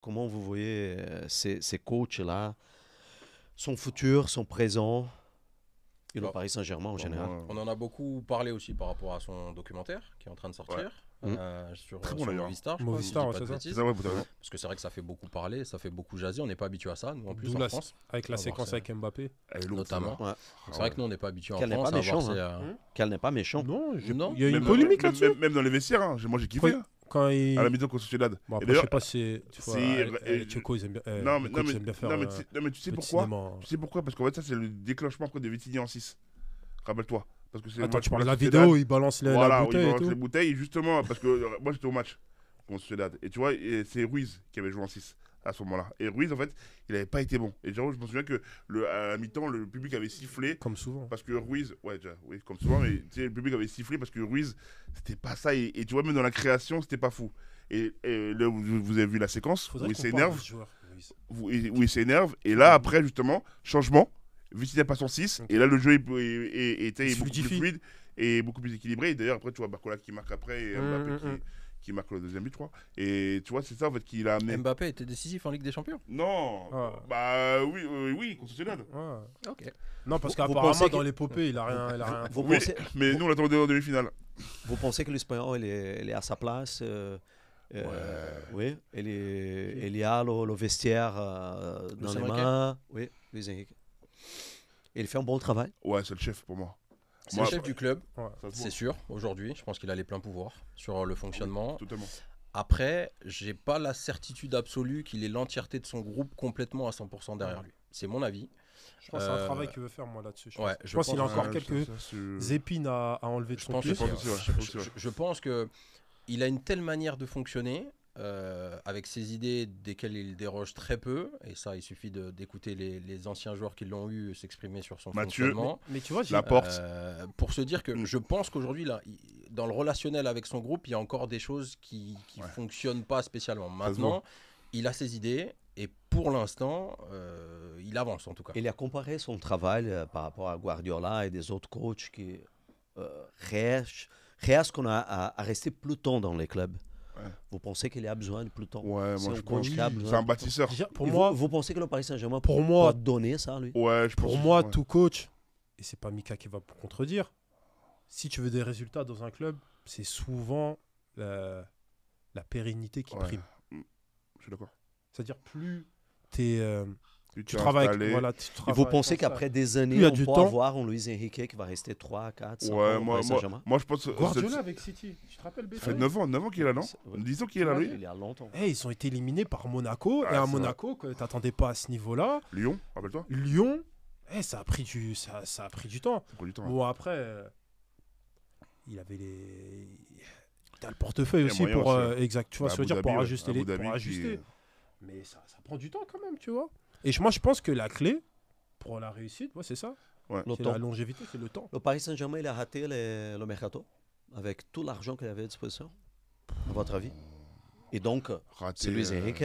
comment vous voyez ces coachs-là, son futur, son présent et le Bon, Paris Saint-Germain en général? on en a beaucoup parlé aussi par rapport à son documentaire qui est en train de sortir sur, Très bon, sur d'ailleurs. Movistar, je crois, si je Movistar, dis ouais, pas de c'est ça. bêtises. C'est ça, ouais, totalement. Parce que c'est vrai que ça fait beaucoup parler, ça fait beaucoup jaser. On n'est pas habitué à ça, nous en plus D'où en la- France, Avec la On va séquence voir ça. avec Mbappé. Elle est lourde, notamment. celle-là. Ouais. C'est vrai que nous on n'est pas habitué en Qu'elle n'est France pas à voir méchant, ces, Qu'elle n'est pas méchant. Non, Non. il y a eu une Même- polémique même- là-dessus. Même dans les vestiaires, hein. Moi j'ai kiffé. Quand- hein. Quand il... À la mi-temps contre Sociedad. Bon, Et après, je sais d'ailleurs, pas si... Tu vois, Choco, ils aiment bien... non, les mais, coachs, ils aiment bien faire non, mais tu sais le pourquoi cinéma. Tu sais pourquoi? Parce qu'en fait, ça, c'est le déclenchement après de Vitigny en 6. Rappelle-toi. Parce que c'est le Attends, match tu pour parles de la Sociedad. vidéo où il balance la Voilà, où il bouteille et balance tout. les bouteilles. Et justement, parce que moi, j'étais au match contre Sociedad. Et tu vois, c'est Ruiz qui avait joué en 6 à ce moment-là. Et Ruiz, en fait, il n'avait pas été bon. Et genre, je me souviens que à la mi-temps, le public avait sifflé. Comme souvent. Parce que Ruiz, ouais, déjà, oui, comme souvent, mais tu sais, le public avait sifflé parce que Ruiz, c'était pas ça. Et tu vois, même dans la création, c'était pas fou. Et là, vous avez vu la séquence Faudrait où il qu'on parle s'énerve. de ce joueur, Ruiz. Où il s'énerve. Et là, après, justement, changement. Vitinha passe en 6. Ok. Et là, le jeu est Il se beaucoup plus fluidifie. fluide et beaucoup plus équilibré. Et d'ailleurs, après, tu vois Barcola qui marque après et Mbappé qui marque le deuxième but, je crois. Et tu vois, c'est ça, en fait, qui l'a amené. Mbappé était décisif en Ligue des Champions. Non, Ah. bah oui, oui, contre Sociedad. Ouais. Ok. Non, parce Vous qu'apparemment, pensez dans que- l'épopée, il a rien. Vous Oui, pensez, mais nous, on l'attendait en demi-finale. vous pensez que l'Espagnol il est à sa place oui, il y a le vestiaire dans Luis les Enrique. mains. Oui, Luis Enrique. Il fait un bon travail. Ouais, c'est le chef pour moi. C'est Moi, le chef du club, Ouais. Ça se voit. c'est sûr, aujourd'hui. Je pense qu'il a les pleins pouvoirs sur le fonctionnement. Totalement. Après, j'ai pas la certitude absolue qu'il ait l'entièreté de son groupe complètement à 100% derrière lui. C'est mon avis. Je pense que c'est un travail qu'il veut faire, moi, là-dessus. Ouais, Je pense qu'il a encore Ouais, quelques ça, épines à enlever de Je son pense pied. aussi, aussi, ouais. ouais. Je pense aussi, ouais. Je pense que il a une telle manière de fonctionner avec ses idées desquelles il déroge très peu. Et ça, il suffit d'écouter les anciens joueurs qui l'ont eu s'exprimer sur son Mathieu. fonctionnement. Mais tu vois, j'ai... La porte. Pour se dire que je pense qu'aujourd'hui, là, dans le relationnel avec son groupe, il y a encore des choses qui Ouais. fonctionnent pas spécialement. se Maintenant, il a ses idées et pour l'instant, il avance en tout cas. Il a comparé son travail par rapport à Guardiola et des autres coachs qui restent qu'on a à rester plus longtemps dans les clubs. Ouais. Vous pensez qu'il a besoin de plus de temps? Ouais, C'est moi un je coach pense. qui a besoin C'est un de- bâtisseur. Déjà, pour Et moi, vous pensez que le Paris Saint-Germain pour moi- peut donner ça, lui? Ouais, je Pour pense. moi, ouais. tout coach, et c'est pas Mika qui va contredire, si tu veux des résultats dans un club, c'est souvent la pérennité qui Ouais. prime. Je suis d'accord. C'est-à-dire, plus tu Tu travailles, installé. voilà, tu Et travailles vous pensez comme ça. qu'après des Plus il y années, a on du peut temps. avoir un Luis Enrique qui va rester 3, 4, 5 Ouais, ans au moi, Paris Saint-Germain? moi je pense. Guardiola avec City, tu te rappelles, Ça fait Béton 9 ans qu'il est là, non Ouais. 10 ans qu'il est là, lui. Il y a longtemps. Ils ont été éliminés par Monaco, Ah, et à c'est Monaco, que t'attendais pas à ce niveau-là. Lyon, rappelle-toi. Lyon, ça a pris ça a pris du temps. Ça prend du temps. hein. Bon, après, il avait t'as le portefeuille Il y a aussi moyen pour aussi, ouais. exact, tu vois, Bah, ça veut dire Abu pour Dhabi, ajuster Abu les Dhabi pour qui- ajuster. Mais ça prend du temps quand même, tu vois. Et moi, je pense que la clé pour la réussite, c'est ça. Ouais. Le C'est temps. la longévité, c'est le temps. Le Paris Saint-Germain, il a raté le mercato avec tout l'argent qu'il avait à disposition, à votre avis? Et donc, Raté, c'est Luis Enrique.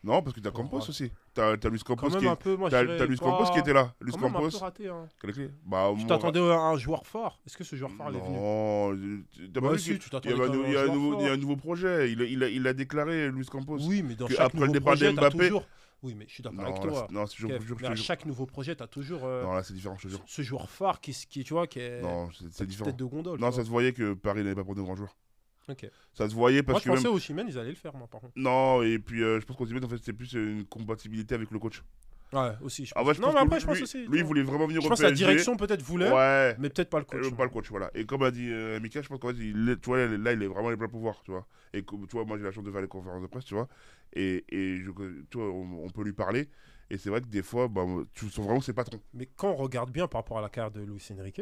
Non, parce que t'as Campos Ouais. aussi. T'as Luis Quand Campos même qui un peu, moi, T'as je dirais Luis pas- Campos qui était là. Luis quand même un peu Campos. raté, hein. Quelle est la clé Bah, Tu moi- t'attendais à un joueur fort. Est-ce que ce joueur fort il est venu Non, t'as pas Ouais, vu si, qu'il- tu il y t'attendais avait un quand même il y a à un un nouveau- joueur il y a fort. un nouveau projet. Il a déclaré Luis Campos. Oui, mais dans Que chaque après le nouveau départ projet, t'as d'Mbappé- toujours... Oui, mais je suis d'accord Non, avec là, toi. non, je Kev, te jure, mais à chaque nouveau projet, t'as toujours Non, là, c'est différent, je te jure. ce joueur phare qui, tu vois, qui est Non, c'est différent. tête de gondole. Non, tu ça se voyait que Paris n'avait pas pour de grands joueurs. vois. Ok. Ça se voyait Moi, parce je que pensais même. au Chimène, ils allaient le faire, moi, par contre. Non, et puis je pense qu'Osimhen, en fait, c'est plus une compatibilité avec le coach. Ouais, aussi. Je Ah pense. ouais, je non, pense mais que après, je pense lui, aussi. lui, il voulait vraiment venir je au pense que la PSG. direction peut-être voulait, Ouais. mais peut-être pas le coach. Pas le coach, voilà. Et comme a dit Mika, je pense qu'en fait, tu vois, là, il est vraiment les pleins pouvoirs, tu vois. Et comme, tu vois, moi, j'ai la chance de faire les conférences de presse, tu vois. Et tu vois, on peut lui parler. Et c'est vrai que des fois, bah, tu sens vraiment ses patrons. Mais quand on regarde bien par rapport à la carrière de Luis Enrique,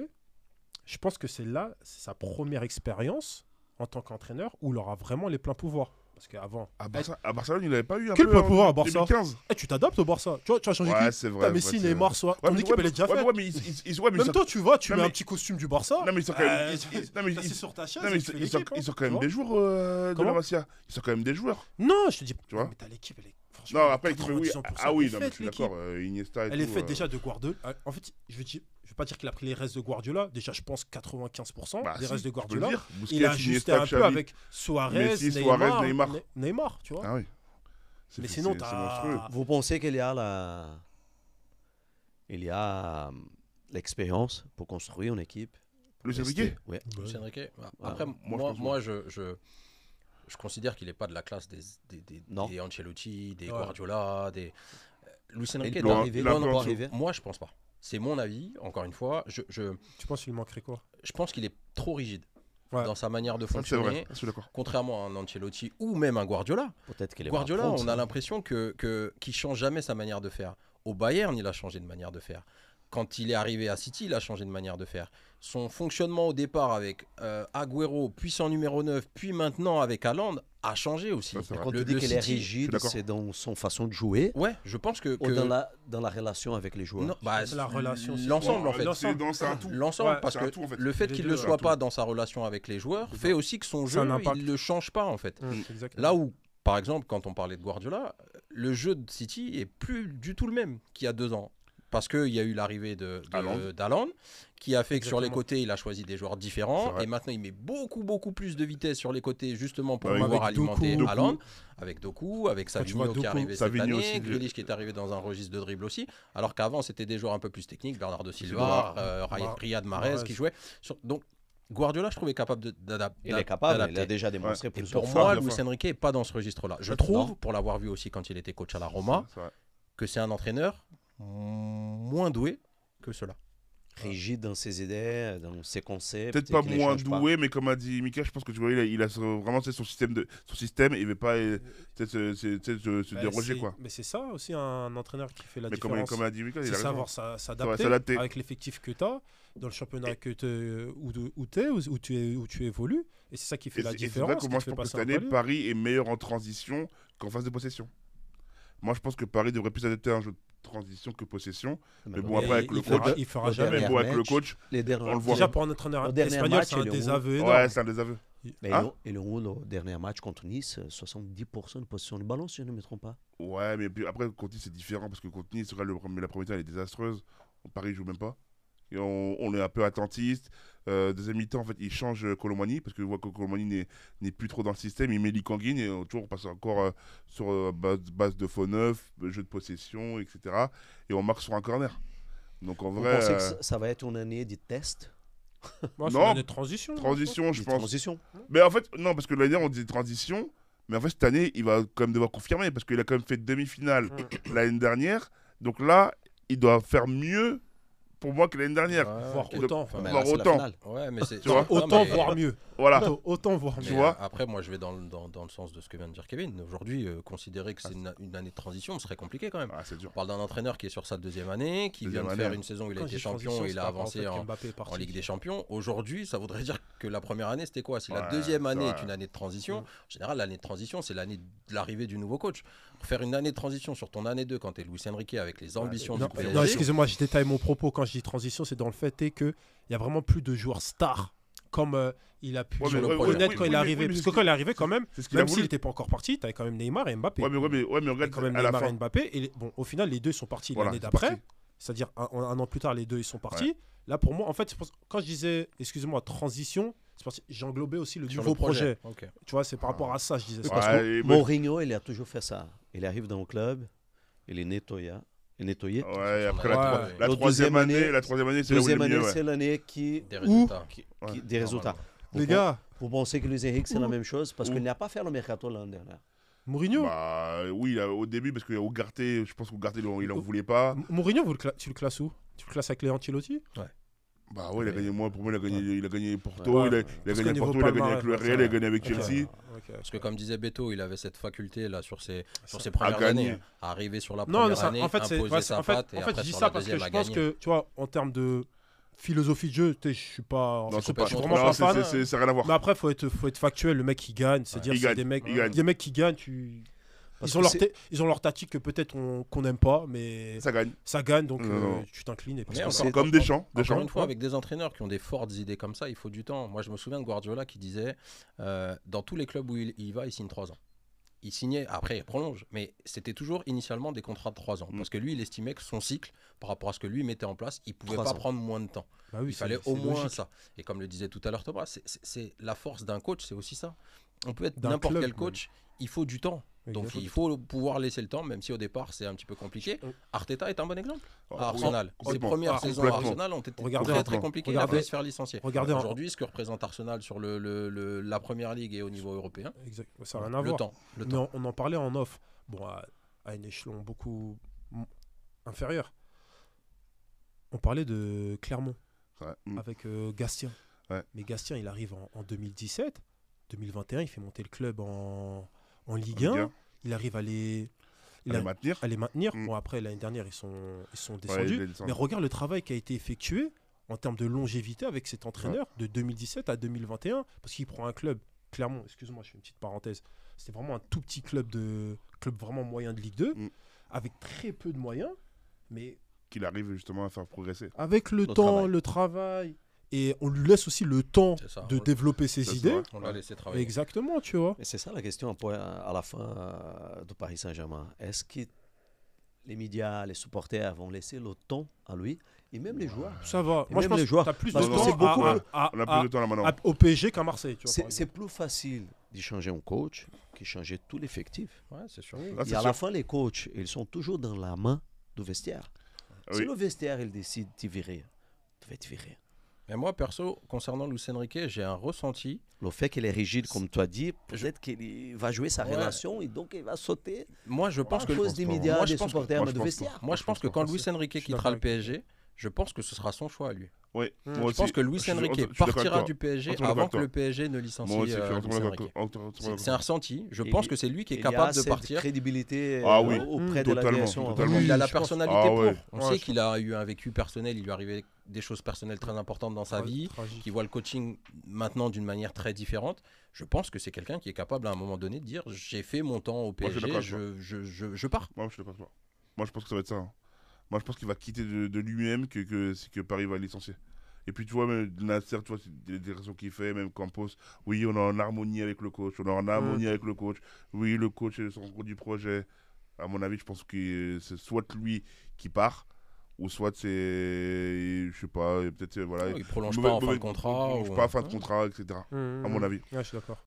je pense que c'est sa première expérience en tant qu'entraîneur où il aura vraiment les pleins pouvoirs. Parce qu'avant. À Barcelone, il n'avait pas eu un Quel peu plein en pouvoir à Barça 2015. Tu t'adaptes au Barça. Tu vois, tu as changé Ouais, d'équipe. c'est vrai. T'as ouais, Messi, c'est Neymar, vrai. soit. Ouais, Ton mais équipe, elle est déjà faite. Ouais, mais ouais, mais Même toi, tu vois, tu Non, mets mais- un petit costume du Barça. Non, mais ils sont quand même. Non, mais T'as ils- sur ta chaise. non, mais et tu fais ils sortent l'équipe, hein, quand même tu des vois. joueurs de Comment la Masia. Ils sont quand même des joueurs. Non, je te dis. Tu vois. Mais t'as l'équipe, elle est. franchement, Non, après, oui. 90%, Ah oui, elle est non, mais je faite, suis l'équipe. d'accord. Iniesta et Elle est tout, faite déjà de Guardiola. En fait, je vais pas dire qu'il a pris les restes de Guardiola. Déjà, je pense 95% bah, des si, restes de tu peux le Guardiola. dire. Busquets, Il a ajusté Iniesta, un peu Xavi. avec Suarez, Messi, Suarez, Neymar, Neymar. Tu vois. Ah oui. Mais sinon, c'est monstrueux. Vous pensez qu'il y a l'expérience pour construire une équipe? Luis Enrique? Oui. Luis Enrique. Après, moi, moi, je considère qu'il n'est pas de la classe Non. des Ancelotti, des Guardiola, des. Luis Enrique Il est peut arrivé. arriver, Non, non, arriver. moi, je pense pas. C'est mon avis, encore une fois. Tu penses qu'il manquerait quoi? Je pense qu'il est trop rigide Ouais. dans sa manière de Ça, c'est fonctionner. vrai, je suis d'accord. Contrairement à un Ancelotti ou même un Guardiola. Peut-être qu'il est Guardiola, pas prompt, on a ça. l'impression qu'il change jamais sa manière de faire. Au Bayern, il a changé de manière de faire. Quand il est arrivé à City, il a changé de manière de faire. Son fonctionnement au départ avec Agüero, puis son numéro 9, puis maintenant avec Haaland, a changé aussi. Ça, c'est vrai. Quand Le- tu dis le qu'il est City, je suis rigide, d'accord. c'est dans son façon de jouer Ouais, je pense que. ou dans la relation avec les joueurs? Non, bah, C'est la relation, c'est- L'ensemble, en Ouais, fait. c'est un tout. L'ensemble, Ouais, parce c'est un que tout, en fait. le fait Les qu'il deux, ne c'est soit un pas tout. dans sa relation avec les joueurs C'est fait ça. aussi que son C'est jeu, un impact. il ne le change pas, en fait. Exactement. Là où, par exemple, quand on parlait de Guardiola, le jeu de City est plus du tout le même qu'il y a 2 ans. Parce qu'il y a eu l'arrivée d'Haaland, qui a fait que sur les Exactement. côtés, il a choisi des joueurs C'est différents. vrai. Et maintenant, il met beaucoup plus de vitesse sur les côtés, justement pour Avec pouvoir Doku. alimenter Doku. Haaland. Avec Doku, avec Quand tu Savigno vois qui est Doku, arrivé cette Savigno année, aussi, Grealish qui est arrivé dans un registre de dribble aussi. Alors qu'avant, c'était des joueurs un peu plus techniques, Bernardo Silva, Silva, Mar- Riyad Mahrez Mahrez. qui jouaient. Donc, Guardiola, je trouve, est capable Il est capable, il a d'adapter. déjà démontré Et plusieurs pour fois. moi, Plusieurs Luis fois. Enrique n'est pas dans ce registre-là. Je Non. trouve, pour l'avoir vu aussi quand il était coach à la Roma, C'est vrai. que c'est un entraîneur moins doué que cela. Rigide dans ses idées, dans ses concepts. Peut-être et pas qu'il les moins change pas. doué, mais comme a dit Mika, je pense que tu vois, il a vraiment son système, il ne veut pas peut-être se Bah, déroger, c'est- quoi. Mais c'est ça aussi un entraîneur qui fait la Mais différence. comme a dit Mika, il C'est a raison. savoir s'adapter s'adapter. avec l'effectif que tu as dans le championnat où tu évolues. Et c'est ça qui fait Et la c'est vrai différence. que qui moi, te je fait pense que passer cette un année, palier. Paris est meilleur en transition qu'en phase de possession. Moi, je pense que Paris devrait plus adapter à un jeu de transition que possession. Mais bon, Et après, avec le il fera- coach, il fera le jamais. mais dernier bon, avec le match, coach, les derniers, on le voit. Déjà pour un entraîneur Au dernier espagnol, match, c'est un il est désaveu ouais, énorme. c'est un désaveu. Mais Hein il est où le dernier match contre Nice? 70% de possession du ballon, si je ne me trompe pas. Ouais, mais puis après, contre Nice, c'est différent parce que contre Nice, la première mi-temps, elle est désastreuse. Paris joue même pas. Et on est un peu attentiste. Deuxième mi-temps, en fait, il change Colomani parce que je vois que Colomani n'est plus trop dans le système. Il met Likanguin et toujours on passe encore sur base de faux neuf, jeu de possession, etc. Et on marque sur un corner. Donc en Vous vrai, pensez que ça va être une année de test? Moi, c'est Non. une année de transition. transition, je De pense. transition? Mais en fait, non, parce que l'année dernière, on disait transition. Mais en fait, cette année, il va quand même devoir confirmer parce qu'il a quand même fait demi-finale l'année dernière. Donc là, il doit faire mieux pour moi que l'année dernière. Voire ok. autant. Ouais, mais voire là, c'est la autant. finale. Ouais, mais c'est. Tu vois Non, Autant, mais- voire mieux. Voilà. Autant, voire mais, Tu vois après, moi, je vais dans le sens de ce que vient de dire Kevin. Aujourd'hui, considérer que c'est une année de transition serait compliqué quand même. Ah, c'est dur. On parle d'un entraîneur qui est sur sa deuxième année, qui Deuxième vient de faire année. une saison où il a Quand été je dis champion transition, et il c'est a par rapport au avancé fait en qu'Mbappé est parti. Ligue des Champions. Aujourd'hui, ça voudrait dire que la première année, c'était quoi? Si la Ouais, deuxième c'est année vrai. est une année de transition, en général, l'année de transition, c'est l'année de l'arrivée du nouveau coach. Faire une année de transition sur ton année 2 quand tu es Luis Enrique avec les ambitions Non, du PSG. non, excusez-moi, je détaille mon propos quand je dis transition, c'est dans le fait qu'il n'y a vraiment plus de joueurs stars comme il a pu Ouais, mais le ouais, projet. connaître oui, quand oui, il est mais- arrivé. oui, mais Parce c'est que ce quand il est arrivé, quand même, C'est ce qu'il a même s'il voulu. n'était pas encore parti, tu avais quand même Neymar et Mbappé. Ouais, mais Il y regarde, a quand même à la Neymar et fin. Mbappé. Et bon, au final, les deux sont partis Voilà, l'année c'est d'après. parti. C'est-à-dire un an plus tard, les deux ils sont partis. Là, pour moi, en fait, quand je disais, excusez-moi, transition, c'est parce que j'englobais aussi le Sur nouveau le projet. projet. Ok. Tu vois, c'est par rapport à ça, je disais ça. Parce Ouais, que et moi, Mourinho, il a toujours fait ça. Il arrive dans le club, il est nettoyé. Ouais, après Ouais. la L'autre troisième année, deuxième c'est là où il est Deuxième le année, mieux. Ouais. c'est l'année qui Des résultats. Ouais, des résultats. Les gars, Vous pensez que Luis Enrique, c'est la même chose? Parce Où qu'il n'a pas fait le mercato l'année dernière. Mourinho, Bah oui, au début, parce qu'Ugarte, je pense qu'Ugarte, il en voulait pas. Mourinho, tu le classes où? Tu le classes avec les Ancelotti? Bah ouais, il a gagné moins. Pour moi, il a gagné Porto, Ouais. il a Parce gagné qu'au niveau Porto, il a gagné avec le palmarès, Real, il a gagné avec Ok. Chelsea. Ok. Parce que comme disait Beto, il avait cette faculté là sur ses Ça- premières gagner. années à arriver sur la Non, première mais ça, année, en fait, c'est, imposer ouais, sa en fait, patte et en fait, après je dis sur ça la parce que deuxième je à pense gagner. que, tu vois, en termes de philosophie de jeu, je suis pas, Non, c'est c'est pas. je suis complètement vraiment Non, pas fan. c'est rien à voir. Mais après, faut être factuel. Le mec, il gagne. C'est-à-dire, Il c'est gagne, des mecs, il gagne. des mecs qui gagnent. Parce Ils ont, que leur ils ont leur tactique que peut-être qu'on n'aime pas, mais Ça gagne. ça gagne, donc Non. tu t'inclines. Et puis Mais voilà. encore- Comme Deschamps. Encore une Deschamps. fois, avec des entraîneurs qui ont des fortes idées comme ça, il faut du temps. Moi, je me souviens de Guardiola qui disait dans tous les clubs où il va, il signe 3 ans. Il signait, après il prolonge, mais c'était toujours initialement des contrats de 3 ans. Parce que lui, il estimait que son cycle, par rapport à ce que lui mettait en place, il pouvait 3 pas ans. prendre moins de temps. Bah oui, Il c'est- fallait c'est au moins logique. ça. Et comme le disait tout à l'heure Thomas, c'est la force d'un coach, c'est aussi ça. on peut être D'un n'importe club, quel coach, il faut du temps. Donc Exactement. il faut pouvoir laisser le temps, même si au départ c'est un petit peu compliqué. Arteta est un bon exemple. À Arsenal, ses complètement. premières saisons à Complètement. Arsenal ont été Regardez- très très compliquées. Il a regardez- failli se faire licencier. Regardez Aujourd'hui, ce que représente Arsenal sur la première ligue et au niveau européen, Exact. Ça n'a rien à le voir. temps. Le Mais temps. on en parlait en off. Bon, à une échelon beaucoup inférieur. On parlait de Clermont Ouais. avec Gastien. Ouais. Mais Gastien, il arrive en 2017. 2021, il fait monter le club en Ligue Ligue 1. 1. Il arrive à les maintenir. à les maintenir. Mm. Bon, après, l'année dernière, ils sont Ouais, descendus. il est descendu. Mais regarde le travail qui a été effectué en termes de longévité avec cet entraîneur de 2017 à 2021. Parce qu'il prend un club, Clermont, excuse-moi, je fais une petite parenthèse. C'était vraiment un tout petit club vraiment moyen de Ligue 2, Mm. avec très peu de moyens. Mais Qu'il arrive justement à faire progresser. avec le temps, travail. le travail, et on lui laisse aussi le temps C'est ça, de on- développer ses c'est idées. vrai. On l'a laissé travailler. Exactement, tu vois. Et c'est ça la question à la fin de Paris Saint-Germain. Est-ce que les médias, les supporters vont laisser le temps à lui et même les joueurs? Ça va. Et Moi, je même pense les que joueurs. tu as plus de Parce que temps c'est beaucoup- On a plus de temps là maintenant. au PSG qu'à Marseille. Tu vois, C'est par c'est exemple. plus facile de changer un coach que changer tout l'effectif. Ouais, c'est sûr. Ah, Et c'est à sûr. la fin, les coachs, ils sont toujours dans la main du vestiaire. Si Oui. le vestiaire, il décide de virer, tu vas te virer. Mais moi, perso, concernant Luis Enrique, j'ai un ressenti. Le fait qu'il est rigide, comme tu as dit, peut-être qu'il va jouer sa Ouais. relation et donc il va sauter Moi, je pense à que cause des médias, moi, je des pense que- supporters, moi, mais je de pense vestiaire. Moi, je pense que quand Je Luis Enrique suis quittera le d'accord avec PSG, je pense que ce sera son choix à lui. Oui, Mm. moi Je pense aussi. que Luis Je suis Enrique d'accord avec partira toi. du PSG Entièrement avant d'accord que avec le PSG ne licencie Moi aussi, je suis Luis entièrement Enrique. d'accord. C'est un ressenti. Je Il pense y- que c'est lui qui est Il y capable a de cette partir. crédibilité Ah oui. auprès de la Totalement, direction. totalement. Oui, Il a la je pense. personnalité Ah pour. ouais. On Ouais, sait je qu'il a eu un vécu personnel, il lui arrivait des choses personnelles très importantes dans sa vie, Tragique. qui voit le coaching maintenant d'une manière très différente. Je pense que c'est quelqu'un qui est capable à un moment donné de dire j'ai fait mon temps au Moi, je suis PSG, d'accord avec je pars. Moi, je suis d'accord avec toi. Moi, je pense que ça va être ça. Hein. Moi, je pense qu'il va quitter de lui-même que Paris va le licencier. Et puis, tu vois, même Nasser, tu vois, c'est des raisons qu'il fait, même Campos. Oui, on est en harmonie avec le coach. On est en harmonie avec le coach. Oui, le coach est son gros du projet. À mon avis, je pense que c'est soit lui qui part, ou soit c'est, je sais pas, peut-être, voilà. Il prolonge pas en fin de contrat. Prolonge pas en fin de contrat, etc. Mmh, À mon avis. Ouais, je suis d'accord.